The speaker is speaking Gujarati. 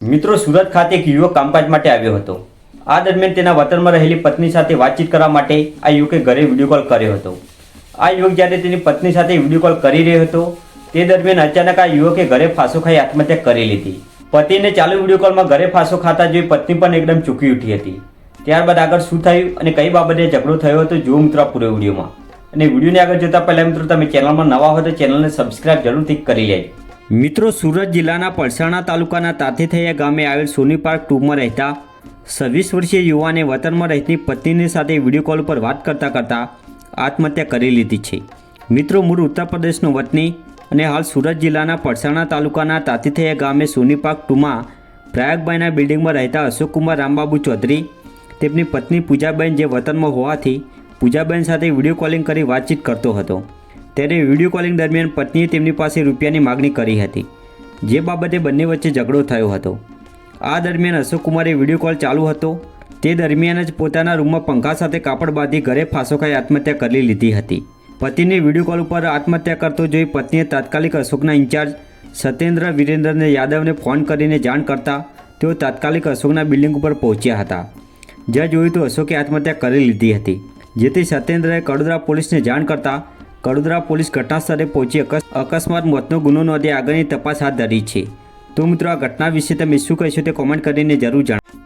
મિત્રો, સુરત ખાતે એક યુવક કામકાજ માટે આવ્યો હતો। આ દરમિયાન તેના વતનમાં રહેલી પત્ની સાથે વાતચીત કરવા માટે આ યુવકે ઘરે વિડીયો કોલ કર્યો હતો। આ યુવક જ્યારે તેની પત્ની સાથે વિડીયો કોલ કરી રહ્યો હતો તે દરમિયાન અચાનક આ યુવકે ઘરે ફાંસો ખાઈ આત્મહત્યા કરી લીધી। પતિને ચાલુ વિડીયો કોલમાં ઘરે ફાંસો ખાતા જોઈ પત્ની પણ એકદમ ચૂકી ઉઠી હતી। ત્યારબાદ આગળ શું થયું અને કઈ બાબતે ઝઘડો થયો હતો જુઓ મિત્રો પૂરો વિડીયોમાં। અને વિડીયોને આગળ જોતા પહેલા મિત્રો તમે ચેનલમાં નવા હો તો ચેનલને સબસ્ક્રાઇબ જરૂરથી કરી લેજો। મિત્રો, સુરત જિલ્લાના પલસાણા તાલુકાના તાતીથૈયા ગામે આવેલ સોની પાર્ક 2માં રહેતા 26 વર્ષીય યુવાને વતનમાં રહેતી પત્નીની સાથે વિડીયો કોલ પર વાત કરતાં આત્મહત્યા કરી લીધી છે। મિત્રો, મૂળ ઉત્તર પ્રદેશનો વતની અને હાલ સુરત જિલ્લાના પલસાણા તાલુકાના તાતીથૈયા ગામે સોની પાર્ક 2માં પ્રયાગભાઈના બિલ્ડિંગમાં રહેતા અશોકકુમાર રામબાબુ ચૌધરી તેમની પત્ની પૂજાબેન જે વતનમાં હોવાથી પૂજાબેન સાથે વિડીયો કોલિંગ કરી વાતચીત કરતો હતો। ત્યારે વિડીયો કોલિંગ દરમિયાન પત્નીએ તેમની પાસે રૂપિયાની માગણી કરી હતી, જે બાબતે બંને વચ્ચે ઝઘડો થયો હતો। આ દરમિયાન અશોકકુમારે વિડીયો કોલ ચાલુ હતો તે દરમિયાન જ પોતાના રૂમમાં પંખા સાથે કાપડ બાંધી ઘરે ફાંસો ખાઈ આત્મહત્યા કરી લીધી હતી। પતિને વિડીયો કોલ ઉપર આત્મહત્યા કરતો જોઈ પત્નીએ તાત્કાલિક અશોકના ઇન્ચાર્જ સત્યેન્દ્ર વિરેન્દ્રને યાદવને ફોન કરીને જાણ કરતાં તેઓ તાત્કાલિક અશોકના બિલ્ડિંગ ઉપર પહોંચ્યા હતા। જ્યાં જોયું તો અશોકે આત્મહત્યા કરી લીધી હતી, જેથી સત્યેન્દ્રએ કડોદરા પોલીસને જાણ કરતાં કડોદરા પોલીસ ઘટનાસ્થળે પહોંચી અકસ્માત મોતનો ગુનો નોંધી આગળની તપાસ હાથ ધરી છે। તો મિત્રો, આ ઘટના વિશે તમે શું કહેશો તે કોમેન્ટ કરીને જરૂર જણાવો।